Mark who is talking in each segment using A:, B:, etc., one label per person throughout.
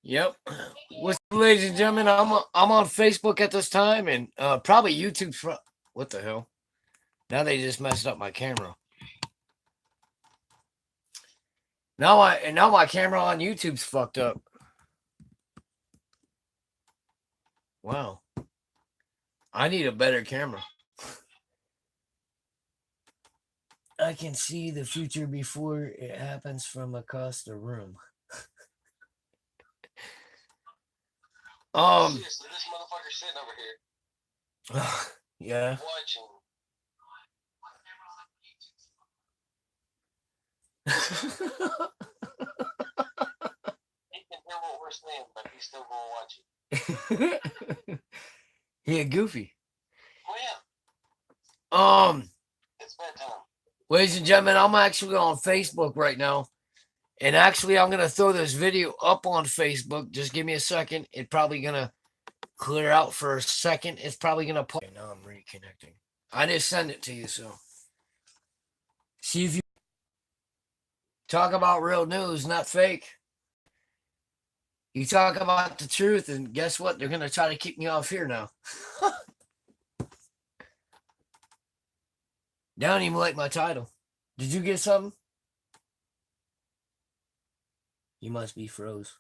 A: Yep. What's up, ladies and gentlemen? I'm on Facebook at this time, and probably YouTube. What the hell? Now they just messed up my camera. Now my camera on YouTube's fucked up. Wow. I need a better camera. I can see the future before it happens from across the room.
B: Seriously, this motherfucker's sitting over here
A: Yeah.
B: watching. He can hear what we're saying, but he's still gonna watch it.
A: Yeah, goofy.
B: Oh yeah, it's bedtime.
A: Ladies and gentlemen, I'm actually on Facebook right now. And actually, I'm going to throw this video up on Facebook. Just give me a second. It's probably going to clear out for a second. It's probably going to pop. Okay, now I'm reconnecting. I just send it to you, so. See if you talk about real news, not fake. You talk about the truth, and guess what? They're going to try to kick me off here now. They don't even like my title. Did you get something? You must be froze.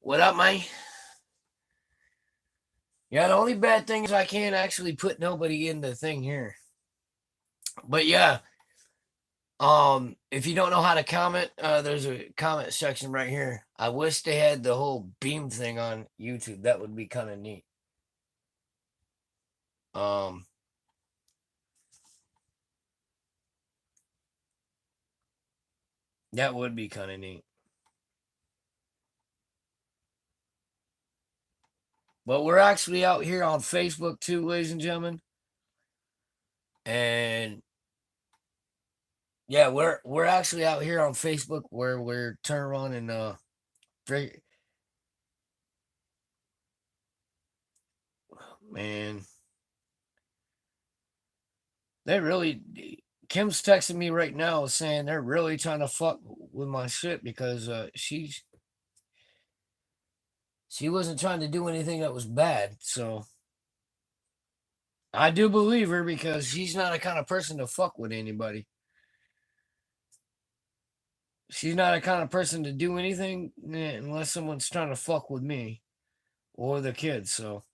A: What up, man? Yeah, the only bad thing is I can't actually put nobody in the thing here. But yeah, if you don't know how to comment, there's a comment section right here. I wish they had the whole beam thing on YouTube. That would be kind of neat. Um, that would be kind of neat. But we're actually out here on Facebook too, ladies and gentlemen. And yeah, we're actually out here on Facebook where we're turning around and man, they really Kim's texting me right now saying they're really trying to fuck with my shit because she wasn't trying to do anything that was bad. So I do believe her because she's not a kind of person to fuck with anybody. She's not a kind of person to do anything unless someone's trying to fuck with me or the kids. So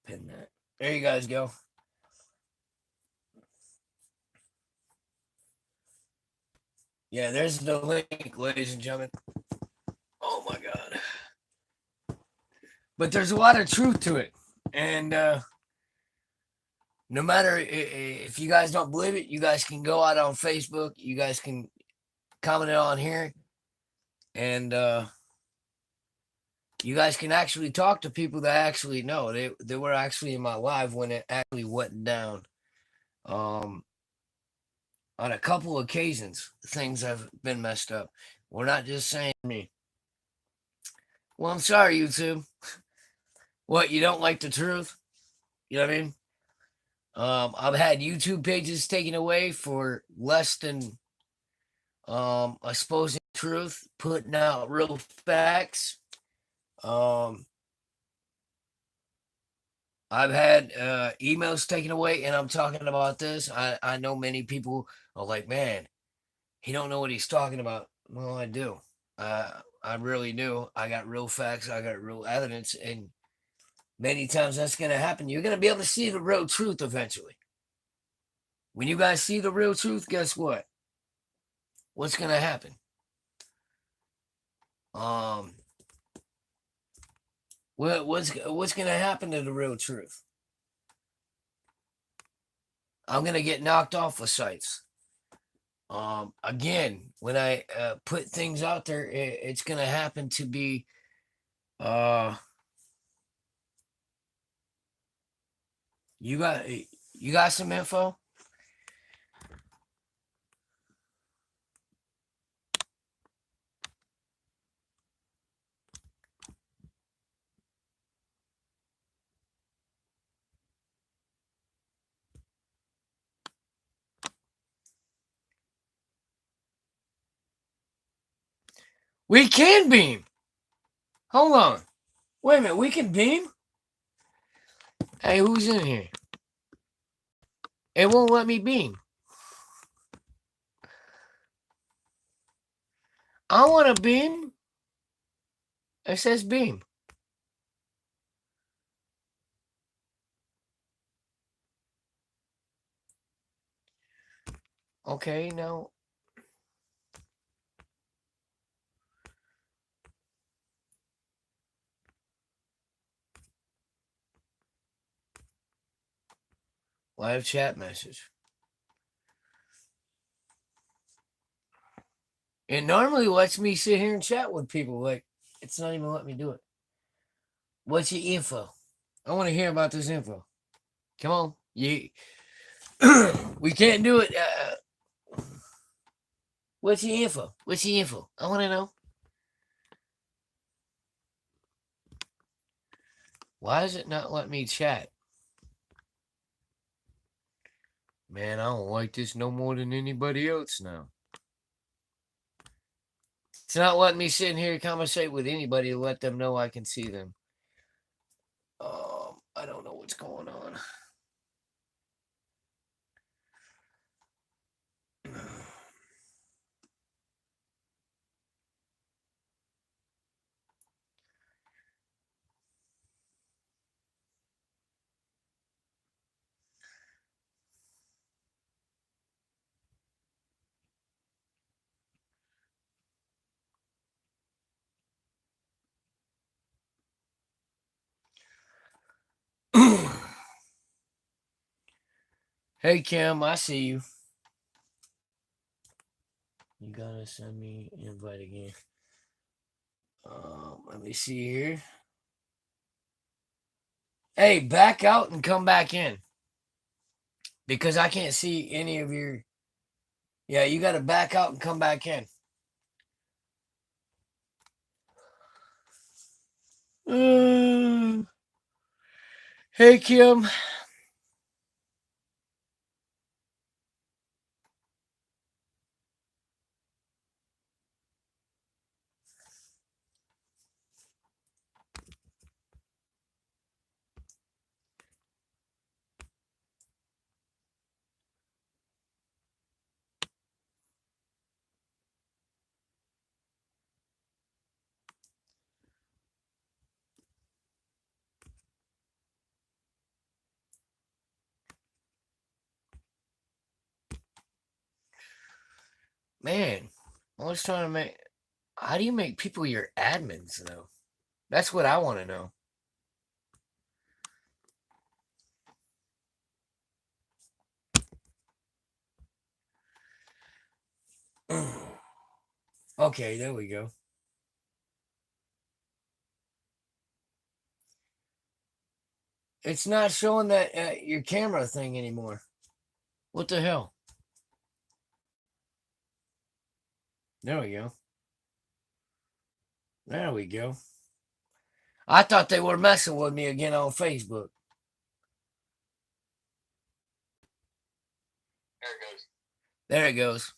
A: pin that. There you guys go. Yeah, there's the link, ladies and gentlemen. Oh my god. But there's a lot of truth to it. And no matter if you guys don't believe it, you guys can go out on Facebook. You guys can comment it on here. And you guys can actually talk to people that actually know. They were actually in my live when it actually went down. On a couple occasions, things have been messed up. We're not just saying me. Well, I'm sorry, YouTube. What, you don't like the truth? You know what I mean? I've had YouTube pages taken away for less than exposing truth, putting out real facts. I've had emails taken away, and I'm talking about this. I know many people are like, man, he don't know what he's talking about. Well, I do. I really do. I got real facts. I got real evidence, and many times that's going to happen. You're going to be able to see the real truth eventually. When you guys see the real truth, guess what? What's going to happen? Um, what's gonna happen to the real truth? I'm gonna get knocked off of sites. Again, when I put things out there, it's gonna happen to be you got some info? We can beam. Hold on. Wait a minute, we can beam? Hey, who's in here? It won't let me beam. I want to beam. It says beam. Okay, now. Live chat message. It normally lets me sit here and chat with people. Like, it's not even letting me do it. What's your info? I want to hear about this info. Come on. We can't do it. What's your info? What's your info? I want to know. Why is it not letting me chat? Man, I don't like this no more than anybody else now. It's not letting me sit in here and conversate with anybody to let them know I can see them. I don't know what's going on. Hey, Kim, I see you. You gotta send me an invite again. Let me see here. Hey, back out and come back in. Because I can't see any of your... Yeah, you gotta back out and come back in. Hey, Kim. Man, I was trying to make... How do you make people your admins, though? That's what I want to know. Okay, there we go. It's not showing that your camera thing anymore. What the hell? There we go. There we go. I thought they were messing with me again on Facebook.
B: There it goes.
A: There it goes.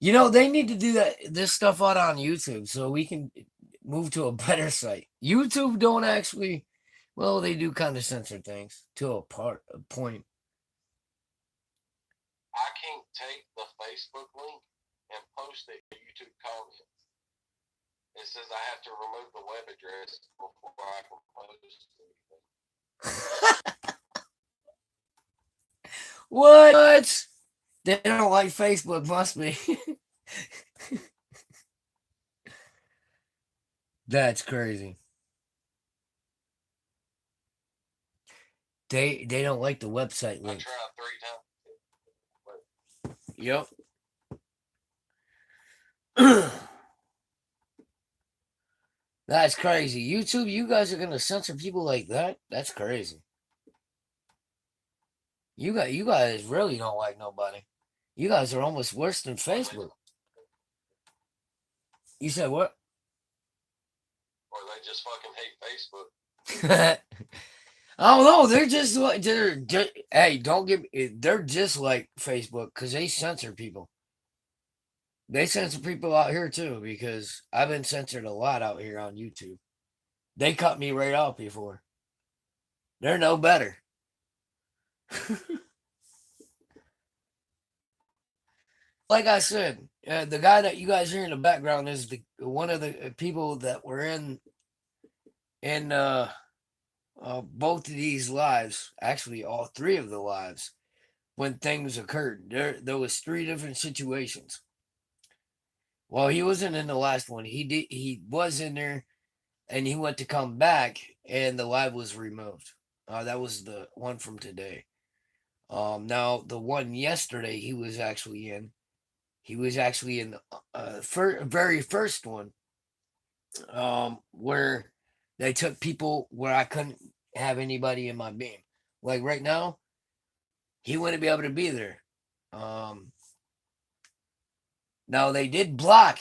A: You know, they need to do this stuff out on YouTube so we can move to a better site. YouTube don't actually, well, they do kind of censor things to a point.
B: I can't take the Facebook link and post it to YouTube comments. It says I have to remove the web address before I can post anything.
A: What? They don't like Facebook, must be. That's crazy. They don't like the website
B: I
A: link.
B: tried 3 times.
A: Yep. That's crazy. YouTube, you guys are gonna censor people like that? That's crazy. You guys really don't like nobody. You guys are almost worse than Facebook. You said what?
B: Or they just fucking hate Facebook.
A: I don't know. They're just like hey, don't give me. They're just like Facebook because they censor people. They censor people out here too because I've been censored a lot out here on YouTube. They cut me right off before. They're no better. Like I said, the guy that you guys hear in the background is one of the people that were in both of these lives. Actually, all three of the lives when things occurred. There was three different situations. Well, he wasn't in the last one. He was in there, and he went to come back, and the live was removed. That was the one from today. Now the one yesterday he was actually in. He was actually in the very first one, where they took people where I couldn't have anybody in my beam. Like right now, he wouldn't be able to be there. Now they did block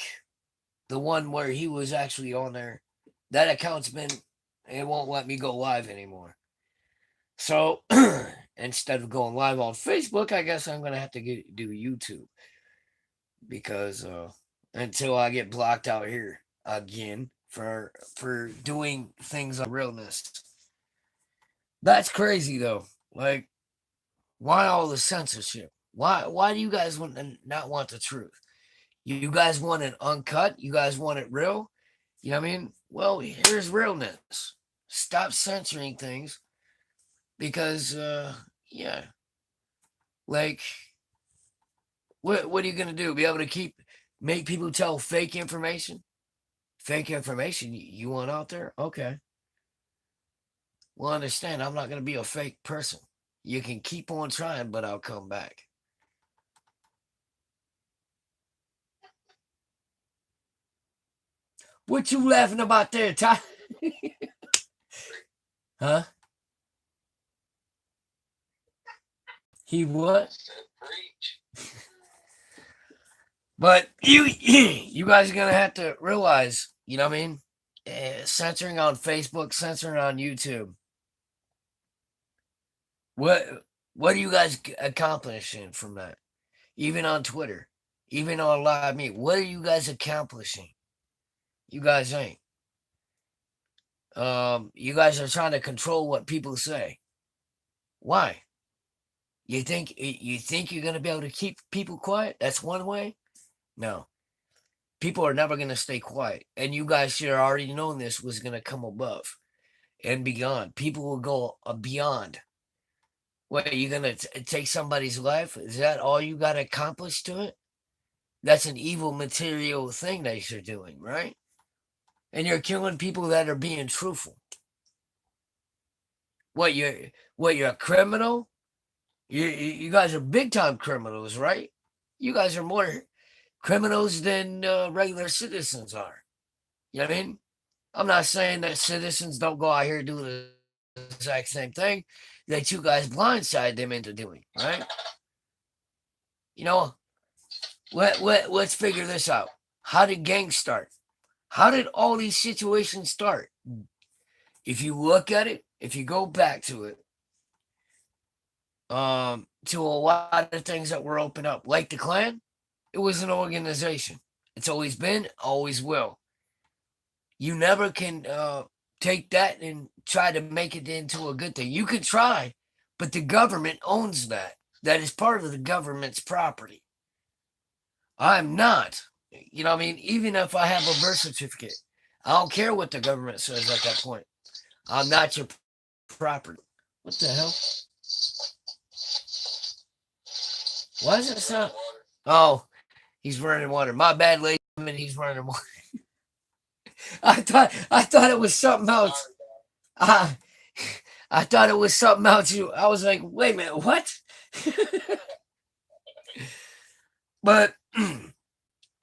A: the one where he was actually on there. That account's been, it won't let me go live anymore. So instead of going live on Facebook, I guess I'm gonna have to do YouTube because until I get blocked out here again for doing things on realness. That's crazy though. Like, why all the censorship? Why do you guys not want the truth? You guys want it uncut? You guys want it real? You know what I mean? Well, here's realness. Stop censoring things because yeah. Like, what are you gonna do? Be able to make people tell fake information? Fake information you want out there? Okay. Well, understand, I'm not gonna be a fake person. You can keep on trying, but I'll come back. What you laughing about there, Ty? Huh? He what?
B: Said preach.
A: But you guys are gonna have to realize, you know what I mean? Censoring on Facebook, censoring on YouTube. What are you guys accomplishing from that? Even on Twitter, even on Live Me, what are you guys accomplishing? You guys ain't. You guys are trying to control what people say. Why? You think you're gonna be able to keep people quiet? That's one way? No. People are never gonna stay quiet. And you guys should have already known this was gonna come above and beyond. People will go beyond. What, are you gonna take somebody's life? Is that all you got accomplished to it? That's an evil material thing that you're doing, right? And you're killing people that are being truthful. What, you're a criminal? You guys are big time criminals, right? You guys are more criminals than regular citizens are. You know what I mean? I'm not saying that citizens don't go out here and do the exact same thing that you guys blindside them into doing, right? You know, let's figure this out. How did gangs start? How did all these situations start? If you look at it, if you go back to it, to a lot of things that were opened up, like the Klan, it was an organization. It's always been, always will. You never can take that and try to make it into a good thing. You could try, but the government owns that. That is part of the government's property. I'm not. You know what I mean? Even if I have a birth certificate, I don't care what the government says at that point. I'm not your property. What the hell? Why does it sound? Oh, he's running water. My bad, lady. He's running water. I thought it was something else. I, I thought it was something else. I was like, wait a minute, what? But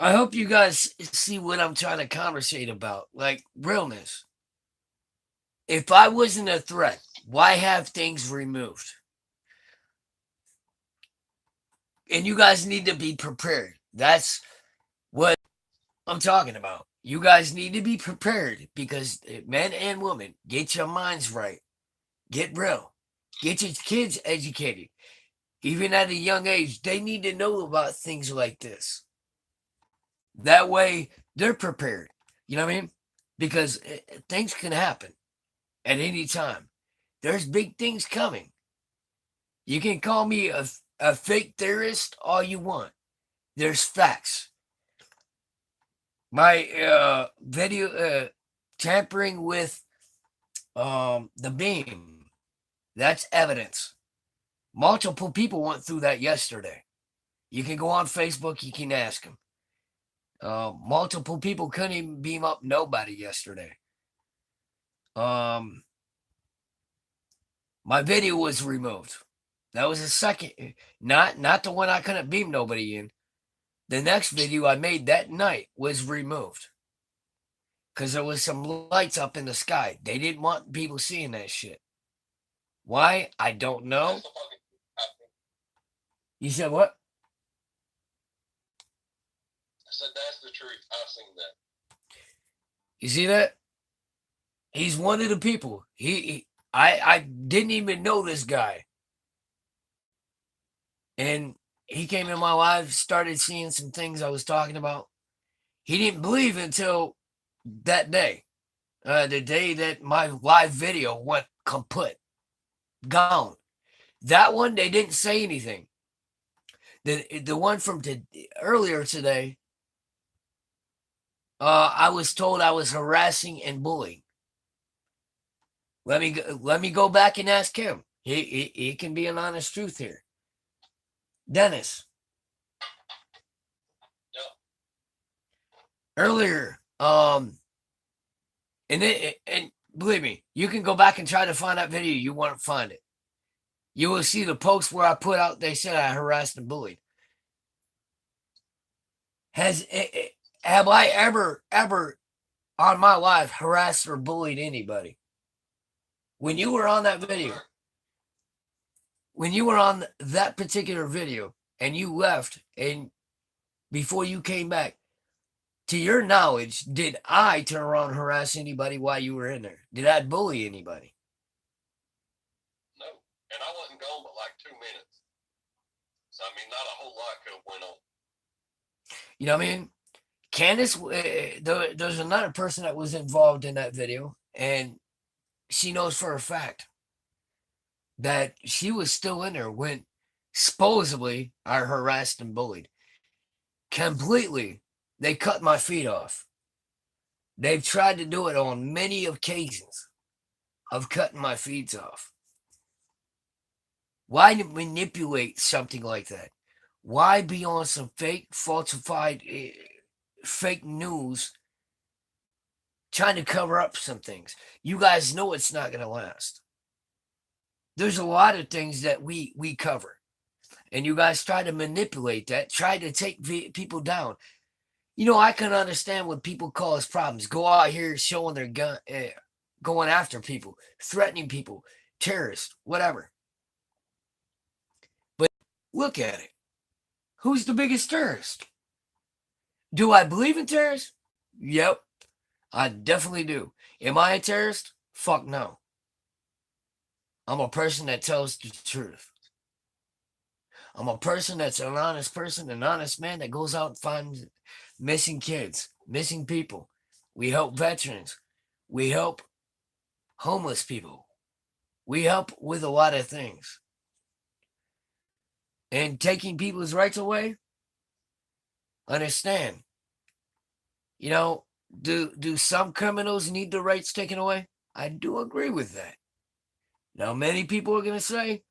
A: I hope you guys see what I'm trying to conversate about, like realness. If I wasn't a threat, why have things removed? And you guys need to be prepared. That's what I'm talking about. You guys need to be prepared because men and women, get your minds right. Get real. Get your kids educated. Even at a young age, they need to know about things like this. That way, they're prepared. You know what I mean? Because things can happen at any time. There's big things coming. You can call me a fake theorist all you want. There's facts. My video tampering with the beam, that's evidence. Multiple people went through that yesterday. You can go on Facebook, you can ask them. Multiple people couldn't even beam up nobody yesterday. My video was removed. That was the second, not the one I couldn't beam nobody in. The next video I made that night was removed because there was some lights up in the sky. They didn't want people seeing that shit. Why? I don't know. You said what?
B: I said that's the truth. I've seen that.
A: You see that? He's one of the people. I didn't even know this guy. And he came in my life, started seeing some things I was talking about. He didn't believe until that day. The day that my live video went kaput. Gone. That one, they didn't say anything. The one from earlier today, I was told I was harassing and bullying. Let me go back and ask him. He can be an honest truth here. Dennis.
B: Yep.
A: Earlier, and believe me, you can go back and try to find that video. You won't find it. You will see the post where I put out. They said I harassed and bullied. Have I ever on my life harassed or bullied anybody? When you were on that video, when you were on that particular video and you left and before you came back, to your knowledge, did I turn around and harass anybody while you were in there? Did I bully anybody?
B: No. And I wasn't gone but like 2 minutes. So, I mean, not a whole lot could have went on.
A: You know what I mean? Candace, there's another person that was involved in that video, and she knows for a fact that she was still in there when supposedly I harassed and bullied. Completely, they cut my feet off. They've tried to do it on many occasions of cutting my feet off. Why manipulate something like that? Why be on some fake, falsified, fake news trying to cover up some things? You guys know it's not going to last. There's a lot of things that we cover, and you guys try to manipulate that, try to take people down. You know, I can understand what people cause problems. Go out here showing their gun, going after people, threatening people, terrorists, whatever. But look at it. Who's the biggest terrorist? Do I believe in terrorists? Yep, I definitely do. Am I a terrorist? Fuck no. I'm a person that tells the truth. I'm a person that's an honest person, an honest man that goes out and finds missing kids, missing people. We help veterans. We help homeless people. We help with a lot of things. And taking people's rights away, understand. You know, do some criminals need their rights taken away? I do agree with that. Now, many people are going to say,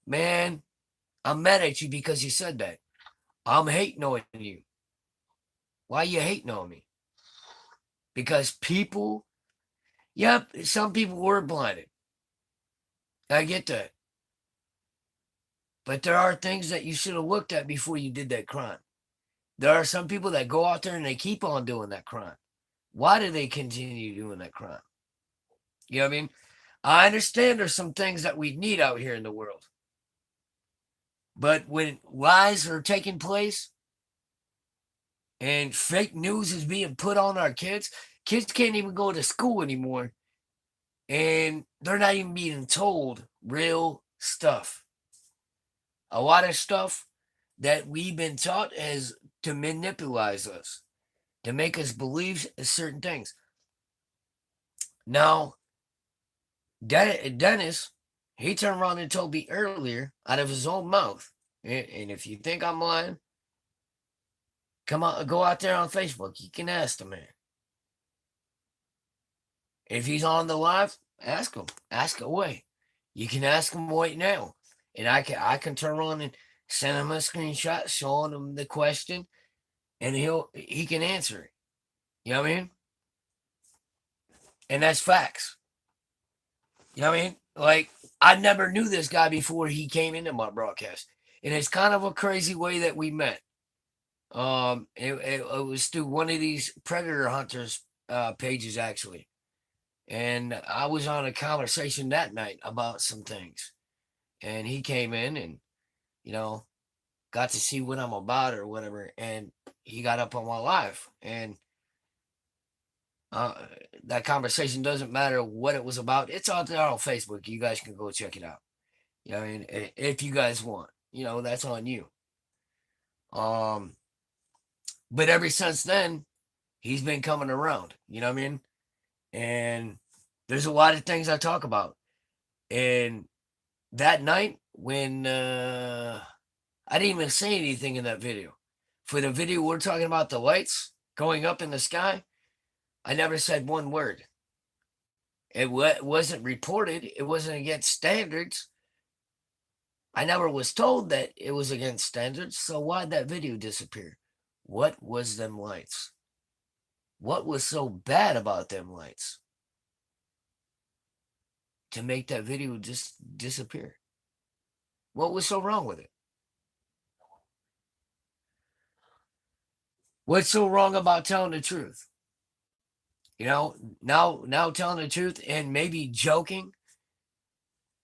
A: man, I'm mad at you because you said that. I'm hating on you. Why you hating on me? because people, yep, some people were blinded. I get that. But there are things that you should have looked at before you did that crime. There are some people that go out there and they keep on doing that crime. Why do they continue doing that crime? You know what I mean? I understand there's some things that we need out here in the world. But when lies are taking place and fake news is being put on our kids can't even go to school anymore. And they're not even being told real stuff. A lot of stuff that we've been taught is to manipulate us, to make us believe certain things. Now, Dennis, he turned around and told me earlier out of his own mouth, and if you think I'm lying, come on, go out there on Facebook. You can ask the man. If he's on the live, ask him. Ask away. You can ask him right now. And I can turn around and send him a screenshot showing him the question, and he can answer it. You know what I mean? And that's facts. You know what I mean? Like, I never knew this guy before he came into my broadcast. And it's kind of a crazy way that we met. It was through one of these Predator Hunters pages, actually. And I was on a conversation that night about some things. And he came in and, you know, got to see what I'm about or whatever. And he got up on my live. And that conversation doesn't matter what it was about. It's out there on Facebook. You guys can go check it out. You know, and if you guys want, you know, that's on you. But ever since then, he's been coming around. You know what I mean? And there's a lot of things I talk about. And that night when I didn't even say anything in that video. For the video we're talking about, the lights going up in the sky, I never said one word. It wasn't reported. It wasn't against standards. I never was told that it was against standards. So why'd that video disappear? What was them lights? What was so bad about them lights to make that video just disappear? What was so wrong with it? What's so wrong about telling the truth? You know, now telling the truth and maybe joking,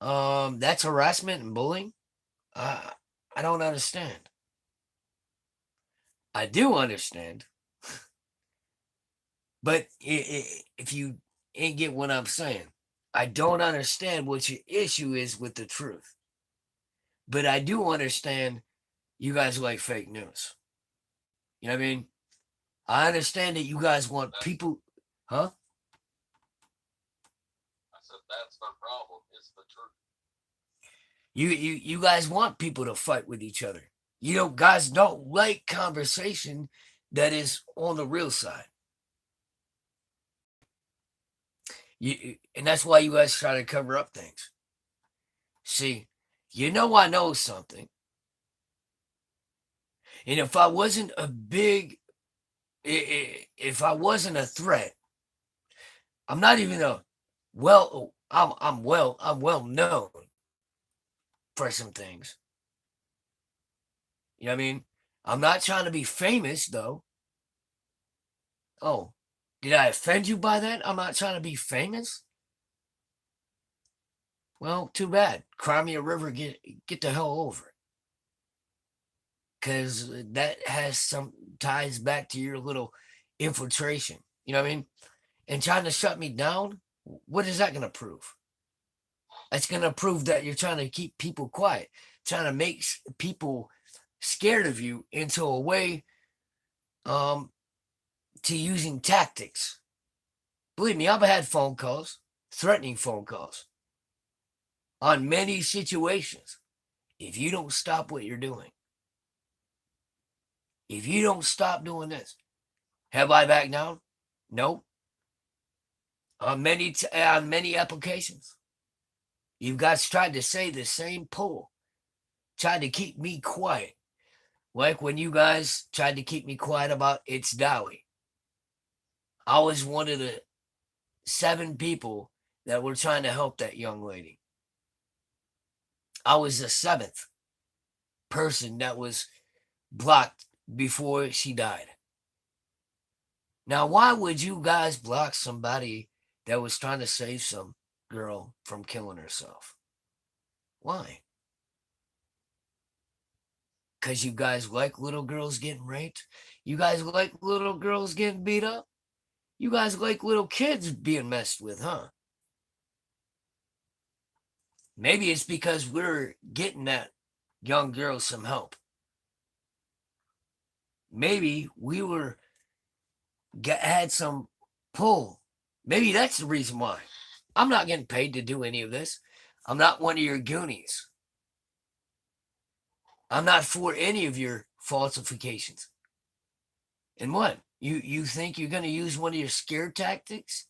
A: that's harassment and bullying. I don't understand. I do understand, but if you ain't get what I'm saying, I don't understand what your issue is with the truth. But I do understand you guys like fake news. You know what I mean? I understand that you guys want people, huh?
B: I said that's the problem. It's the truth.
A: You guys want people to fight with each other. You know, guys don't like conversation that is on the real side. And that's why you guys try to cover up things. See, you know I know something. And if I wasn't a big, if I wasn't a threat, I'm not even a I'm well known for some things. You know what I mean? I'm not trying to be famous though. Oh, did I offend you by that? I'm not trying to be famous. Well, too bad. Cry me a river, get the hell over it. Because that has some ties back to your little infiltration. You know what I mean? And trying to shut me down, what is that going to prove? That's going to prove that you're trying to keep people quiet, trying to make people scared of you into a way to using tactics. Believe me, I've had phone calls, threatening phone calls on many situations. If you don't stop what you're doing, if you don't stop doing this, have I backed down? Nope. On many applications, you guys tried to say the same pull, tried to keep me quiet, like when you guys tried to keep me quiet about It's Dowie. I was one of the 7 people that were trying to help that young lady. I was the 7th person that was blocked before she died. Now, why would you guys block somebody that was trying to save some girl from killing herself? Why? Because you guys like little girls getting raped? You guys like little girls getting beat up? You guys like little kids being messed with, huh? Maybe it's because we're getting that young girl some help. Maybe we had some pull. Maybe that's the reason why. I'm not getting paid to do any of this. I'm not one of your Goonies. I'm not for any of your falsifications. And what? You think you're going to use one of your scare tactics?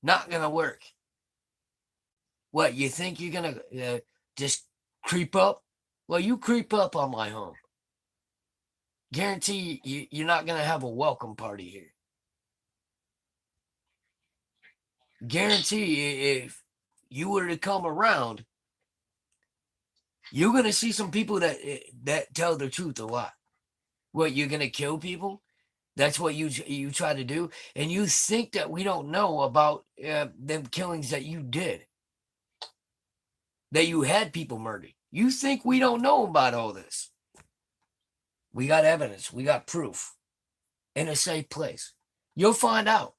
A: Not going to work. What, you think you're going to just creep up? Well, you creep up on my home. Guarantee you're not going to have a welcome party here. Guarantee if you were to come around, you're going to see some people that tell the truth a lot. What, you're going to kill people? That's what you try to do? And you think that we don't know about them killings that you did? That you had people murdered? You think we don't know about all this? We got evidence. We got proof. In a safe place. You'll find out.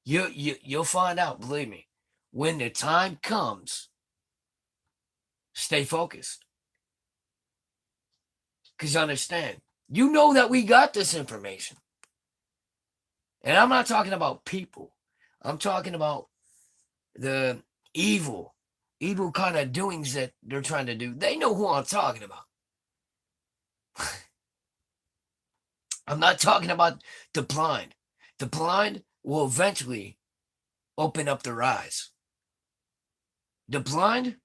A: You'll find out, believe me. When the time comes, stay focused. Because understand, you know that we got this information. And I'm not talking about people. I'm talking about the evil kind of doings that they're trying to do. They know who I'm talking about. I'm not talking about the blind. The blind will eventually open up their eyes. The blind,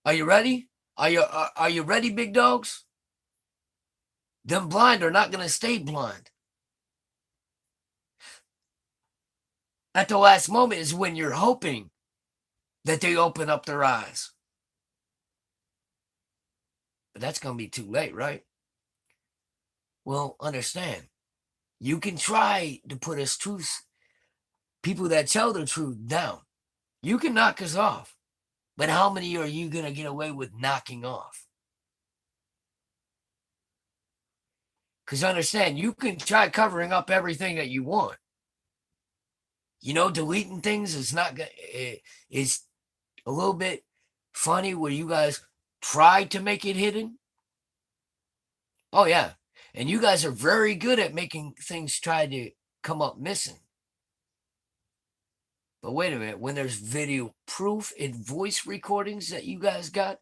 A: are you ready? Are you ready, big dogs? Them blind are not going to stay blind. At the last moment is when you're hoping that they open up their eyes. But that's going to be too late, right? Well, understand, you can try to put us people that tell the truth down. You can knock us off. But how many are you going to get away with knocking off? Because understand, you can try covering up everything that you want. You know, deleting things is it's a little bit funny where you guys try to make it hidden. Oh, yeah. And you guys are very good at making things try to come up missing. But wait a minute, when there's video proof and voice recordings that you guys got,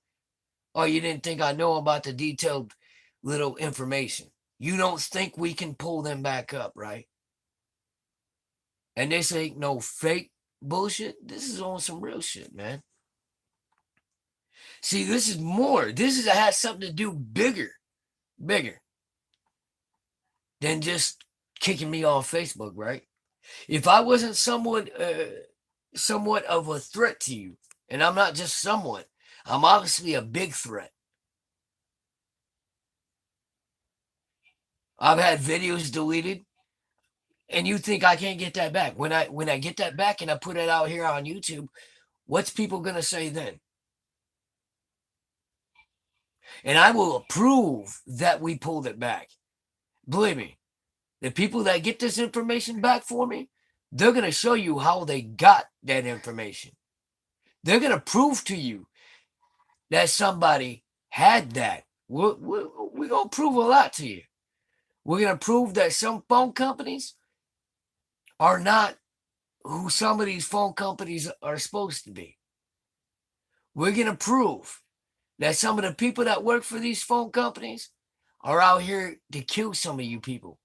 A: oh, you didn't think I know about the detailed little information. You don't think we can pull them back up, right? And this ain't no fake bullshit. This is on some real shit, man. See, this is more. This has something to do bigger than just kicking me off Facebook, right? If I wasn't somewhat of a threat to you, and I'm not just somewhat, I'm obviously a big threat. I've had videos deleted, and you think I can't get that back. When I get that back and I put it out here on YouTube, what's people going to say then? And I will approve that we pulled it back. Believe me, the people that get this information back for me, they're going to show you how they got that information. They're going to prove to you that somebody had that. We're going to prove a lot to you. We're going to prove that some phone companies are not who some of these phone companies are supposed to be. We're going to prove that some of the people that work for these phone companies are out here to kill some of you people.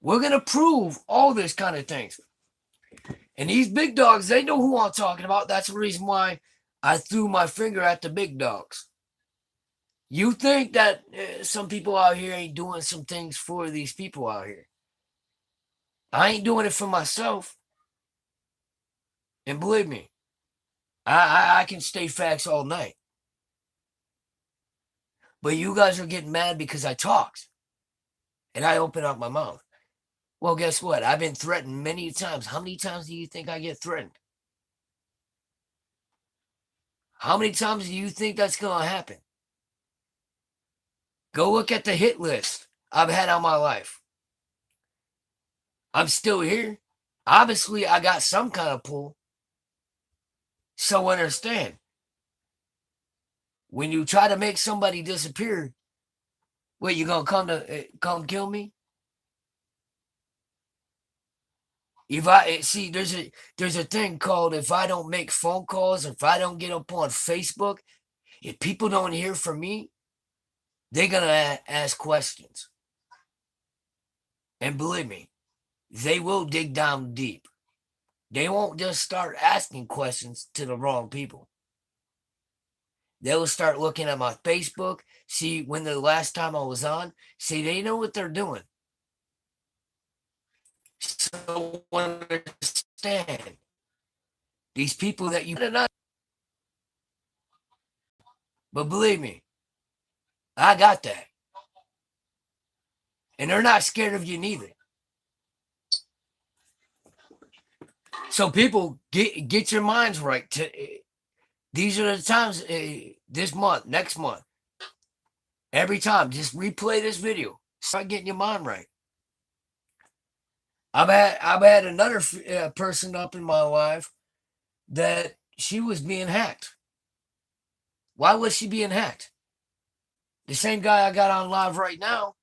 A: We're going to prove all this kind of things. And these big dogs, they know who I'm talking about. That's the reason why I threw my finger at the big dogs. You think that some people out here ain't doing some things for these people out here. I ain't doing it for myself. And believe me, I can stay facts all night. But you guys are getting mad because I talked. And I opened up my mouth. Well, guess what? I've been threatened many times. How many times do you think I get threatened? How many times do you think that's going to happen? Go look at the hit list I've had on my life. I'm still here. Obviously, I got some kind of pull. So understand, when you try to make somebody disappear, what, you gonna come kill me? If I see, there's a thing called, if I don't make phone calls, if I don't get up on Facebook, if people don't hear from me, they're gonna ask questions. And believe me, they will dig down deep. They won't just start asking questions to the wrong people. They'll start looking at my Facebook, see when the last time I was on, see, they know what they're doing. So understand, these people that you not, but believe me, I got that. And they're not scared of you neither. So people, get your minds right. These are the times, this month, next month. Every time, just replay this video. Start getting your mind right. I've had another person up in my life that she was being hacked. Why was she being hacked? The same guy I got on live right now,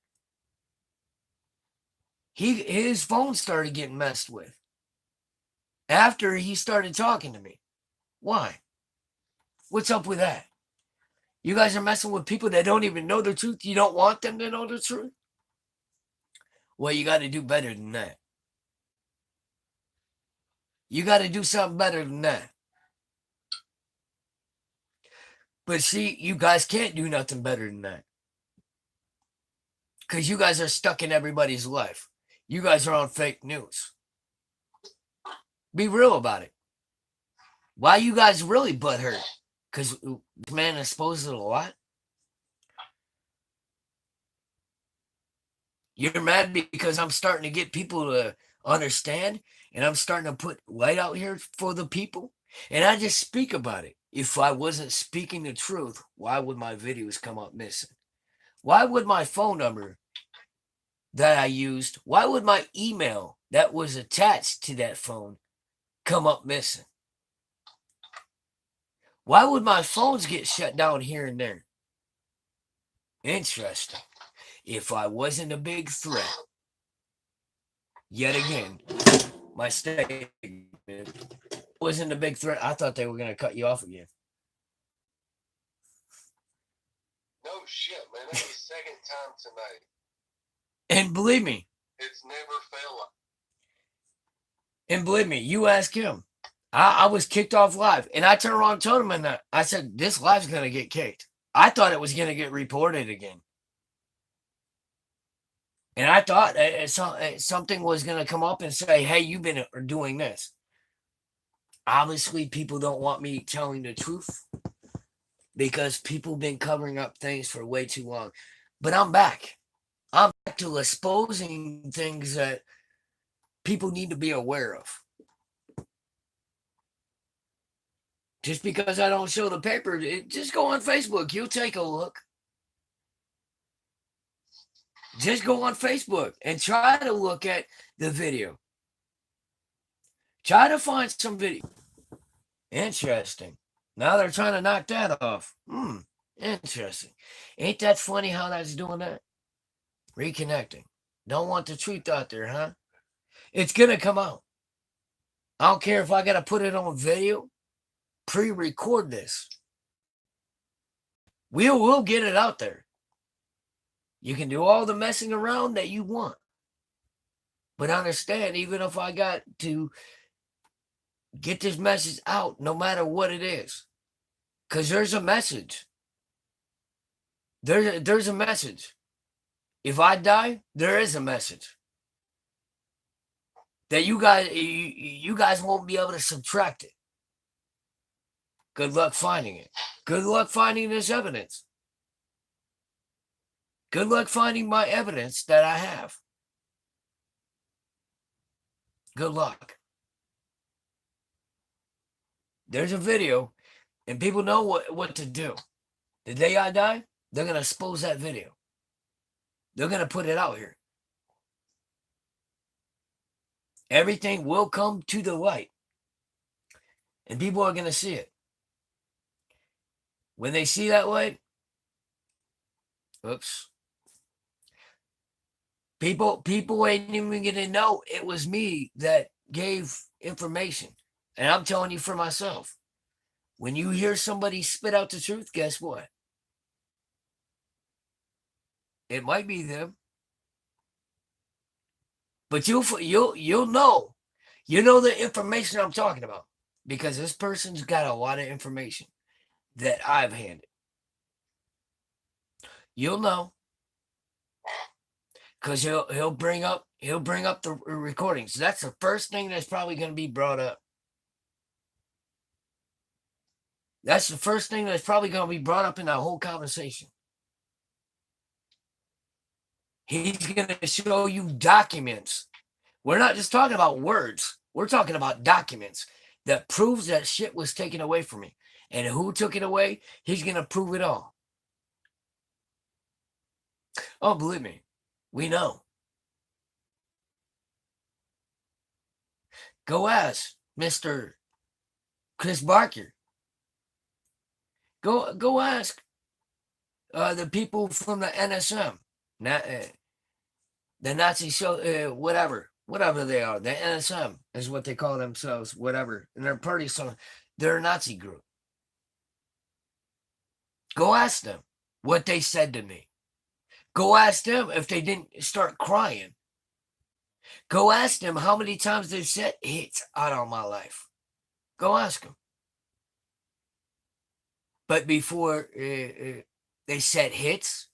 A: his phone started getting messed with after he started talking to me. Why? What's up with that? You guys are messing with people that don't even know the truth. You don't want them to know the truth? Well, you got to do better than that. You got to do something better than that. But see, you guys can't do nothing better than that. Because you guys are stuck in everybody's life. You guys are on fake news. Be real about it. Why you guys really butthurt? Because this man exposed it a lot? You're mad because I'm starting to get people to understand, and I'm starting to put light out here for the people, and I just speak about it. If I wasn't speaking the truth, why would my videos come up missing? Why would my phone number that I used, why would my email that was attached to that phone come up missing? Why would my phones get shut down here and there? Interesting. If I wasn't a big threat, yet again, my statement wasn't a big threat. I thought they were going to cut you off again.
B: No shit, man. That's the second time tonight.
A: And believe me,
B: it's never failed.
A: And believe me, you ask him. I was kicked off live, and I turned around and told him that. I said, this live's going to get kicked. I thought it was going to get reported again. And I thought something was going to come up and say, hey, you've been doing this. Obviously, people don't want me telling the truth because people have been covering up things for way too long. But I'm back. I'm back to exposing things that people need to be aware of. Just because I don't show the paper, just go on Facebook. You'll take a look. Just go on Facebook and try to look at the video. Try to find some video. Interesting. Now they're trying to knock that off. Interesting. Ain't that funny how that's doing that? Reconnecting. Don't want the truth out there, huh? It's going to come out. I don't care if I got to put it on video. Pre-record this. We'll get it out there. You can do all the messing around that you want. But understand, even if I got to get this message out, no matter what it is, because there's a message. There's a message. If I die, there is a message that you guys won't be able to subtract it. Good luck finding it. Good luck finding this evidence. Good luck finding my evidence that I have. Good luck. There's a video, and people know what to do. The day I die, they're going to expose that video. They're going to put it out here. Everything will come to the light. And people are going to see it. When they see that light, oops. People ain't even going to know it was me that gave information. And I'm telling you for myself. When you hear somebody spit out the truth, guess what? It might be them. But you'll know. You know the information I'm talking about. Because this person's got a lot of information that I've handed. You'll know. Because he'll bring up the recordings. That's the first thing that's probably going to be brought up. That's the first thing that's probably going to be brought up in that whole conversation. He's going to show you documents. We're not just talking about words. We're talking about documents that proves that shit was taken away from me. And who took it away? He's going to prove it all. Oh, believe me, we know. Go ask Mr. Chris Barker. Go ask the people from the NSM, the Nazi show, whatever they are. The NSM is what they call themselves, whatever. And they're party, so they're a Nazi group. Go ask them what they said to me. Go ask them if they didn't start crying. Go ask them how many times they've said hits out on my life. Go ask them. But before they said hits,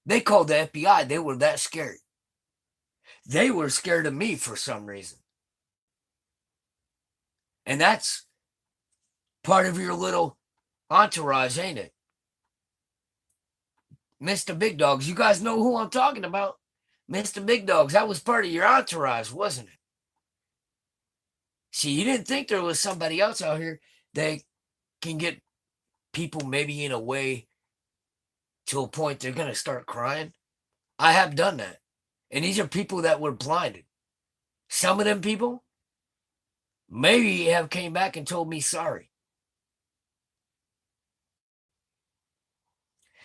A: they called the FBI. They were that scared. They were scared of me for some reason. And that's part of your little entourage, ain't it? Mr. Big Dogs, you guys know who I'm talking about. Mr. Big Dogs, that was part of your entourage, wasn't it? See, you didn't think there was somebody else out here that can get people maybe in a way to a point they're going to start crying. I have done that. And these are people that were blinded. Some of them people maybe have came back and told me sorry.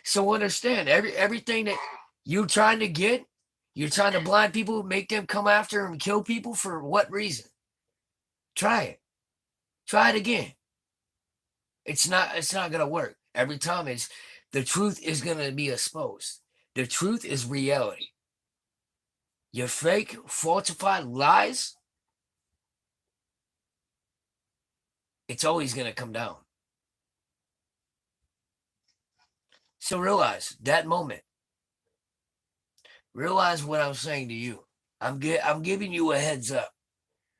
A: So understand, everything that you're trying to get, you're trying to blind people, make them come after and kill people for what reason? Try it. Try it again. It's not going to work. Every time the truth is going to be exposed. The truth is reality. Your fake, falsified lies, it's always going to come down. So realize that moment. Realize what I'm saying to you. I'm giving you a heads up.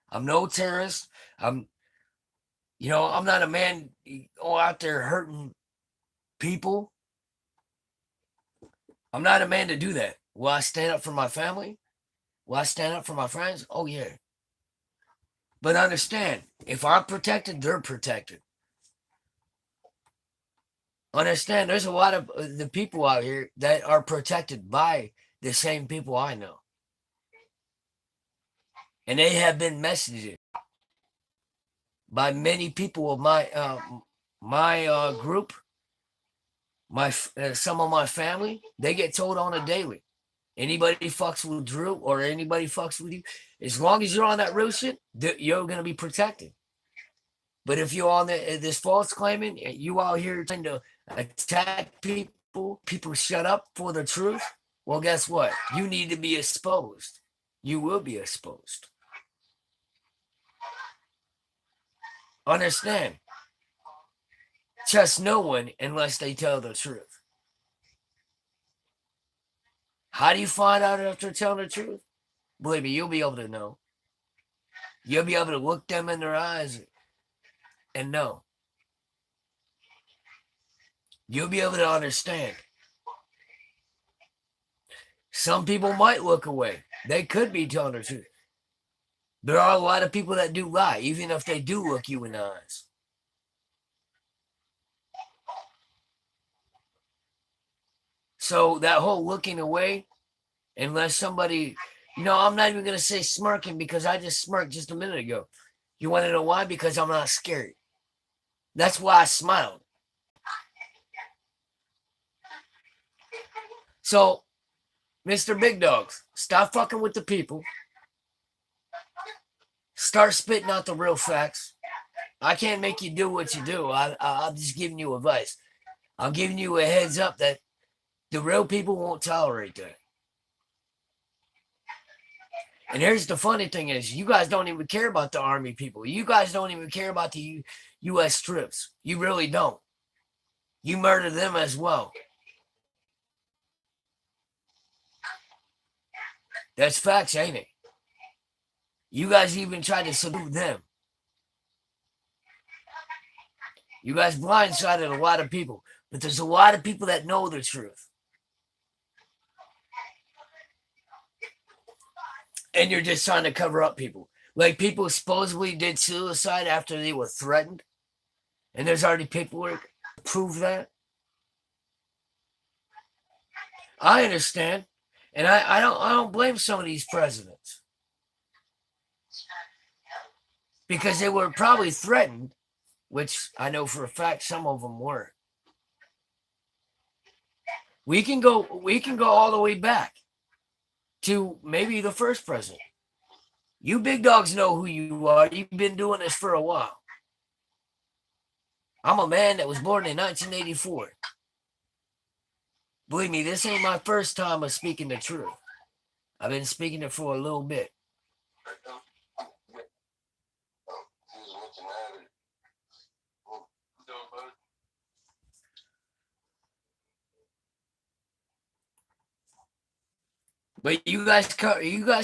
A: I'm no terrorist. I'm not a man out there hurting people. I'm not a man to do that. Will I stand up for my family? Will I stand up for my friends? Oh, yeah. But understand, if I'm protected, they're protected. Understand, there's a lot of the people out here that are protected by the same people I know. And they have been messaged by many people of my group, some of my family. They get told on a daily. Anybody fucks with Drew or anybody fucks with you, as long as you're on that real shit, you're going to be protected. But if you're on this false claiming, you out here trying to attack people shut up for the truth, well, guess what? You need to be exposed. You will be exposed. Understand. Trust no one unless they tell the truth. How do you find out if they're telling the truth? Believe me, you'll be able to know. You'll be able to look them in their eyes and know. You'll be able to understand. Some people might look away. They could be telling the truth. There are a lot of people that do lie, even if they do look you in the eyes. So that whole looking away, unless somebody, I'm not even going to say smirking because I just smirked just a minute ago. You want to know why? Because I'm not scared. That's why I smiled. So, Mr. Big Dogs, stop fucking with the people. Start spitting out the real facts. I can't make you do what you do. I'm just giving you advice. I'm giving you a heads up that the real people won't tolerate that. And here's the funny thing is, you guys don't even care about the Army people. You guys don't even care about the U.S. troops. You really don't. You murder them as well. That's facts, ain't it? You guys even try to salute them. You guys blindsided a lot of people. But there's a lot of people that know the truth. And you're just trying to cover up people. Like people supposedly did suicide after they were threatened. And there's already paperwork to prove that. I understand. And I don't blame some of these presidents. Because they were probably threatened, which I know for a fact some of them were. We can go all the way back to maybe the first president. You big dogs know who you are. You've been doing this for a while. I'm a man that was born in 1984. Believe me, this ain't my first time of speaking the truth. I've been speaking it for a little bit. But you guys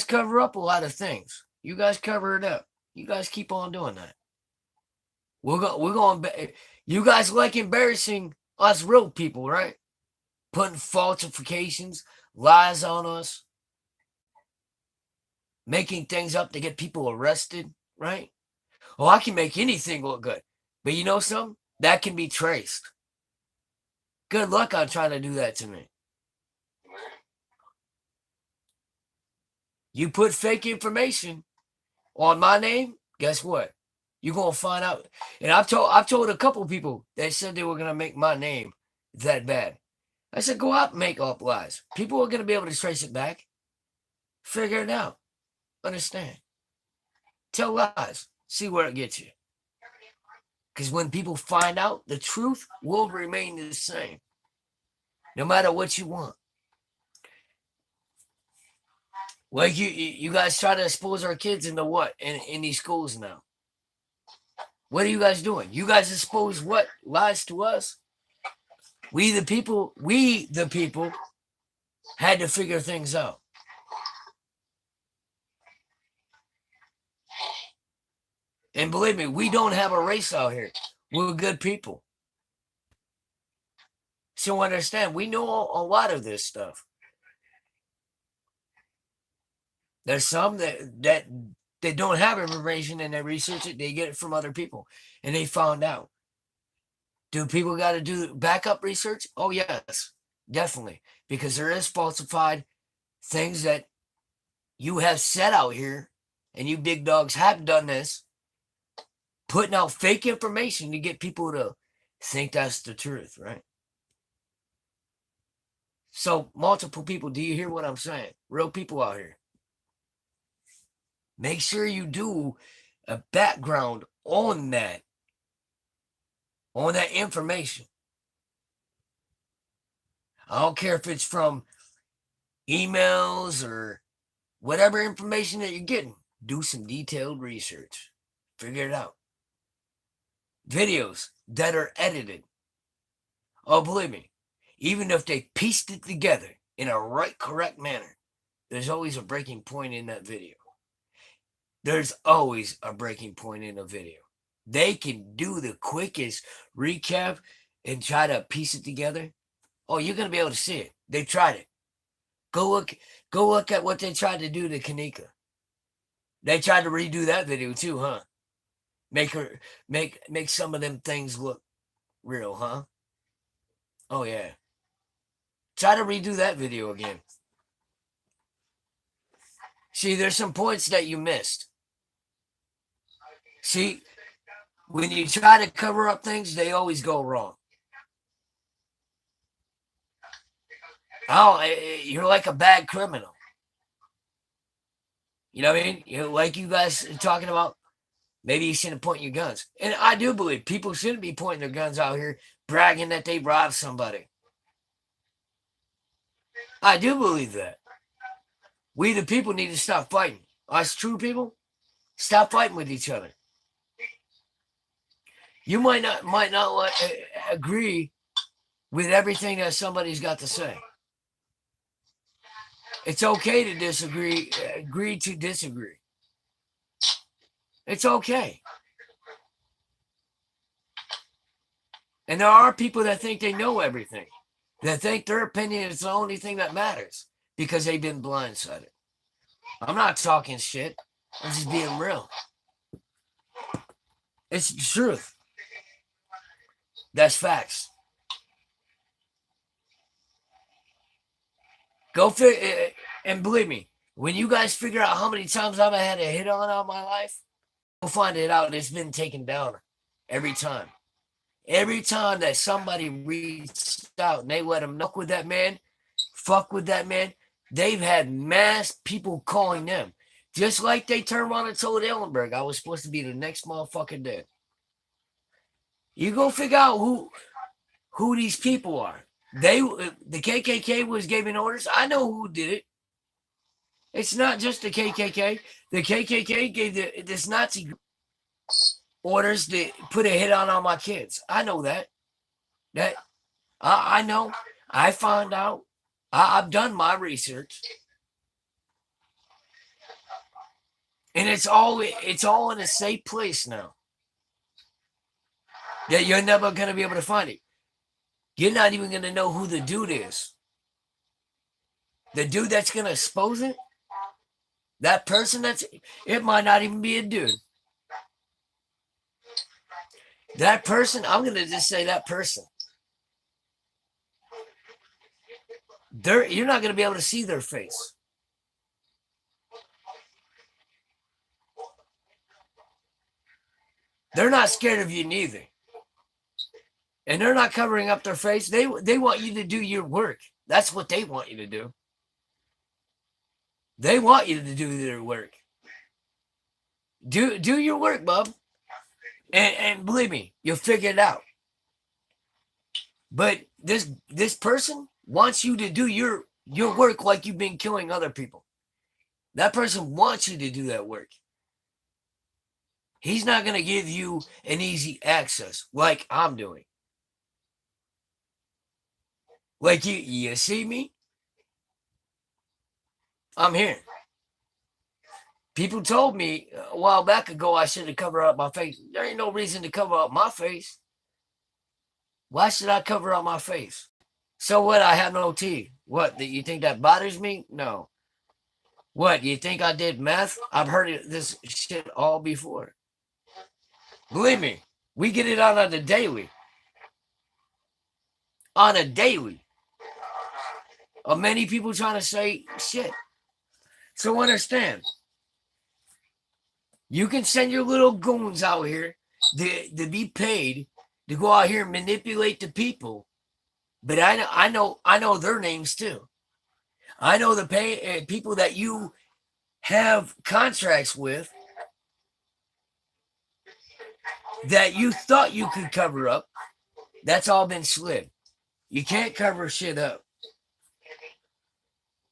A: cover up a lot of things. You guys cover it up. You guys keep on doing that. We're going. You guys like embarrassing us real people, right? Putting falsifications, lies on us, making things up to get people arrested, right? Oh, I can make anything look good. But you know something? That can be traced. Good luck on trying to do that to me. You put fake information on my name, guess what? You're gonna find out. And I've told a couple people that said they were gonna make my name that bad. I said, go out and make up lies. People are gonna be able to trace it back. Figure it out. Understand? Tell lies. See where it gets you. Because when people find out, the truth will remain the same. No matter what you want. Like you guys try to expose our kids into what in these schools now? What are you guys doing? You guys expose what? Lies to us? We the people had to figure things out. And believe me, we don't have a race out here. We're good people. So understand, we know a lot of this stuff. There's some that they don't have information and they research it, they get it from other people, and they found out. Do people got to do backup research? Oh, yes, definitely. Because there is falsified things that you have said out here, and you big dogs have done this, putting out fake information to get people to think that's the truth, right? So multiple people, do you hear what I'm saying? Real people out here. Make sure you do a background on that information. I don't care if it's from emails or whatever information that you're getting. Do some detailed research. Figure it out. Videos that are edited. Oh, believe me, even if they pieced it together, in a right, correct manner, there's always a breaking point in that video. There's always a breaking point in a video. They can do the quickest recap and try to piece it together. Oh, you're gonna be able to see it. They tried it. Go look at what they tried to do to Kanika. They tried to redo that video too, huh? Make some of them things look real, huh? Oh yeah. Try to redo that video again. See, there's some points that you missed. See, when you try to cover up things, they always go wrong. Oh, you're like a bad criminal. You know what I mean? Like you guys are talking about, maybe you shouldn't point your guns. And I do believe people shouldn't be pointing their guns out here bragging that they robbed somebody. I do believe that. We the people need to stop fighting. Us true people, stop fighting with each other. You might not agree with everything that somebody's got to say. It's okay to disagree, agree to disagree. It's okay. And there are people that think they know everything, that think their opinion is the only thing that matters because they've been blindsided. I'm not talking shit. I'm just being real. It's the truth. That's facts. Go and believe me, when you guys figure out how many times I've had a hit on all my life, you'll find it out. It's been taken down every time. Every time that somebody reached out and they let them fuck with that man, they've had mass people calling them. Just like they turned around and told Ellenberg I was supposed to be the next motherfucking day. You go figure out who these people are. The KKK was giving orders. I know who did it. It's not just the KKK. The KKK gave this Nazi group orders to put a hit on all my kids. I know that. I know. I found out. I've done my research. And it's all in a safe place now. That you're never going to be able to find it. You're not even going to know who the dude is. The dude that's going to expose it, that person it might not even be a dude. That person, I'm going to just say that person. You're not going to be able to see their face. They're not scared of you neither. And they're not covering up their face. They want you to do your work. That's what they want you to do. They want you to do their work. Do your work, bub. And believe me, you'll figure it out. But this person wants you to do your work like you've been killing other people. That person wants you to do that work. He's not going to give you an easy access like I'm doing. Like you see me? I'm here. People told me a while back ago I should have covered up my face. There ain't no reason to cover up my face. Why should I cover up my face? So what? I have no teeth. What? You think that bothers me? No. What? You think I did meth? I've heard this shit all before. Believe me, we get it out on the daily. On a daily. Of many people trying to say shit. So understand. You can send your little goons out here to be paid to go out here and manipulate the people. But I know their names too. I know the people that you have contracts with that you thought you could cover up. That's all been slid. You can't cover shit up.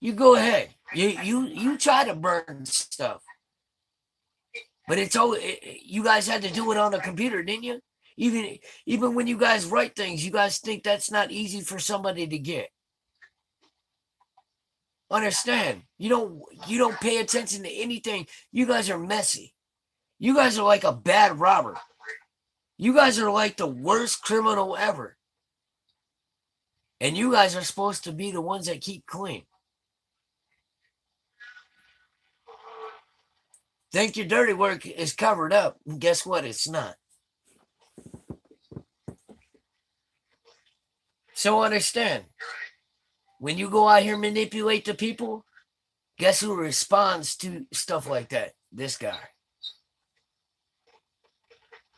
A: You go ahead. You try to burn stuff. But it's all you guys had to do it on a computer, didn't you? Even when you guys write things, you guys think that's not easy for somebody to get. understand. You don't pay attention to anything. You guys are messy. You guys are like a bad robber. You guys are like the worst criminal ever. And you guys are supposed to be the ones that keep clean. Think your dirty work is covered up. And guess what? It's not. So understand, when you go out here and manipulate the people, guess who responds to stuff like that? This guy.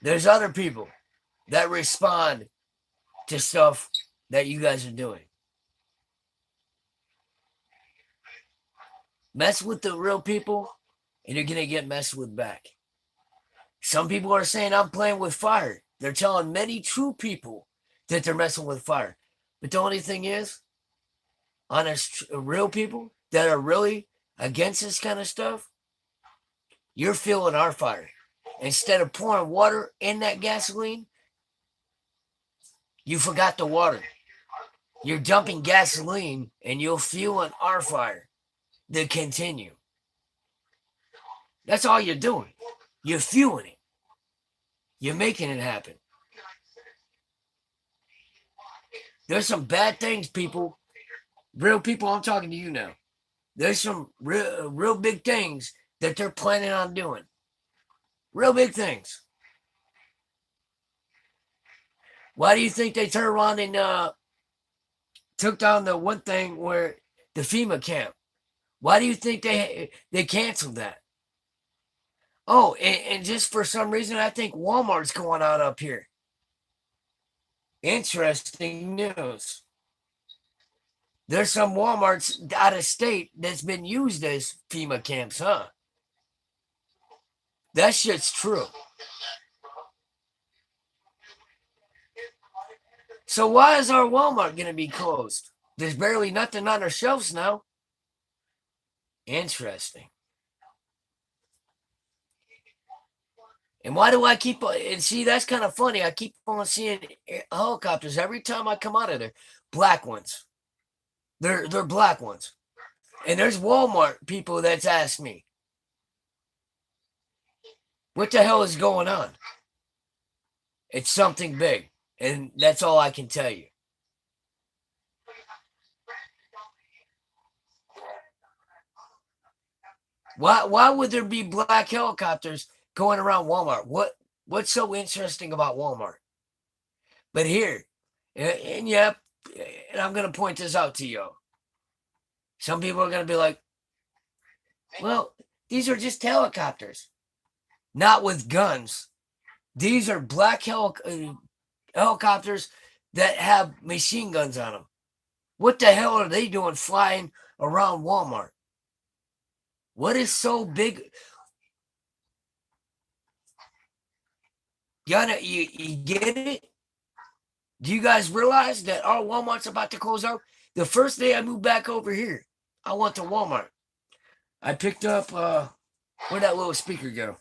A: There's other people that respond to stuff that you guys are doing. Mess with the real people, and you're going to get messed with back. Some people are saying I'm playing with fire. They're telling many true people that they're messing with fire. But the only thing is, honest, real people that are really against this kind of stuff, you're feeling our fire. Instead of pouring water in that gasoline, you forgot the water. You're dumping gasoline and you're fueling our fire to continue. That's all you're doing. You're fueling it. You're making it happen. There's some bad things, people. Real people, I'm talking to you now. There's some real big things that they're planning on doing. Real big things. Why do you think they turned around and took down the one thing where the FEMA camp? Why do you think they canceled that? Oh, and just for some reason, I think Walmart's going on up here. Interesting news. There's some Walmarts out of state that's been used as FEMA camps, huh? That shit's true. So why is our Walmart going to be closed? There's barely nothing on our shelves now. Interesting. And why do I keep and see, that's kind of funny. I keep on seeing helicopters every time I come out of there. Black ones. They're black ones. And there's Walmart people that's asked me, what the hell is going on? It's something big. And that's all I can tell you. Why would there be black helicopters going around Walmart? What's so interesting about Walmart? But here, and yeah, and I'm going to point this out to you. Some people are going to be like, well, these are just helicopters. Not with guns. These are black helicopters that have machine guns on them. What the hell are they doing flying around Walmart? What is so big? You get it? Do you guys realize that our Walmart's about to close out? The first day I moved back over here, I went to Walmart. I picked up, where'd that little speaker go?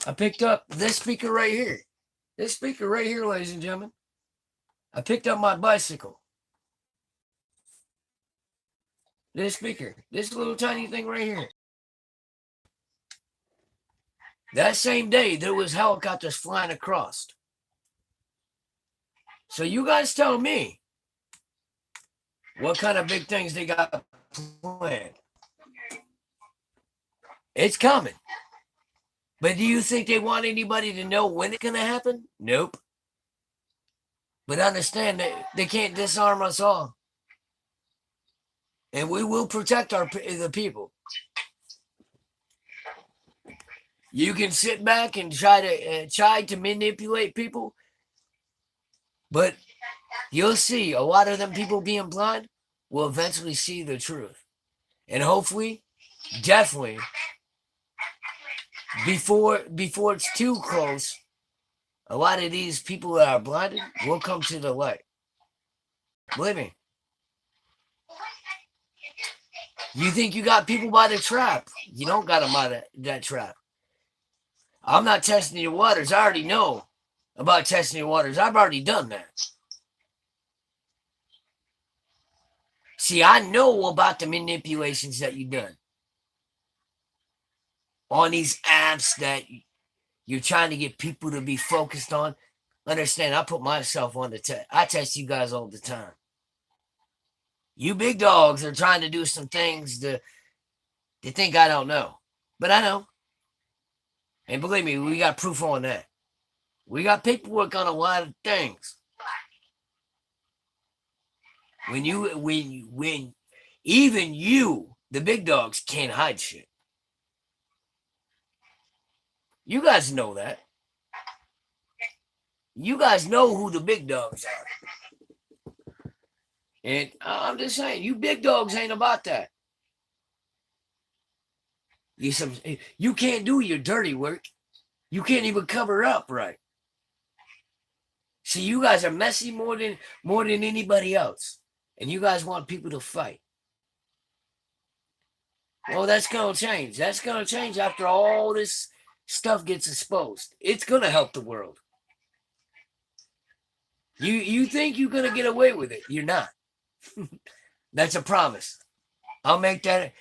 A: I picked up this speaker right here. This speaker right here, ladies and gentlemen. I picked up my bicycle. This speaker. This little tiny thing right here. That same day, there was helicopters flying across. So you guys tell me what kind of big things they got planned. It's coming. But do you think they want anybody to know when it's going to happen? Nope. But understand that they can't disarm us all. And we will protect the people. You can sit back and try to manipulate people, but you'll see a lot of them people being blind will eventually see the truth. And hopefully, definitely, before it's too close, a lot of these people that are blinded will come to the light. Believe me. You think you got people by the trap. You don't got them by that trap. I'm not testing your waters. I already know about testing your waters. I've already done that. See, I know about the manipulations that you've done on these apps that you're trying to get people to be focused on. Understand, I put myself on the test. I test you guys all the time. You big dogs are trying to do some things to think I don't know. But I know. And believe me, we got proof on that. We got paperwork on a lot of things. When even you, the big dogs, can't hide shit. You guys know that. You guys know who the big dogs are. And I'm just saying, you big dogs ain't about that. You can't do your dirty work. You can't even cover up right. See, you guys are messy more than anybody else. And you guys want people to fight. Well, that's going to change. That's going to change after all this stuff gets exposed. It's going to help the world. You think you're going to get away with it. You're not. That's a promise. I'll make that.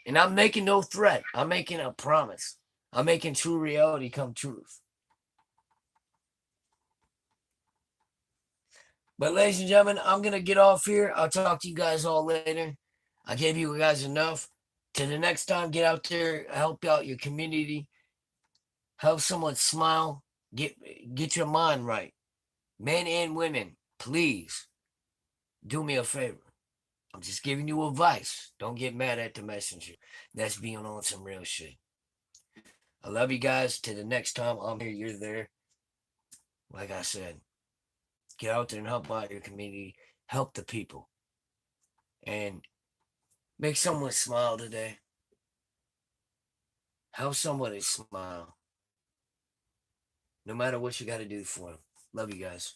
A: And I'm making no threat. I'm making a promise. I'm making true reality come truth. But ladies and gentlemen, I'm going to get off here. I'll talk to you guys all later. I gave you guys enough. Till the next time, get out there, help out your community, help someone smile, get your mind right. Men and women, please do me a favor. I'm just giving you advice. Don't get mad at the messenger. That's being on some real shit. I love you guys. Till the next time I'm here, you're there. Like I said, get out there and help out your community. Help the people. And make someone smile today. Help somebody smile. No matter what you got to do for them. Love you guys.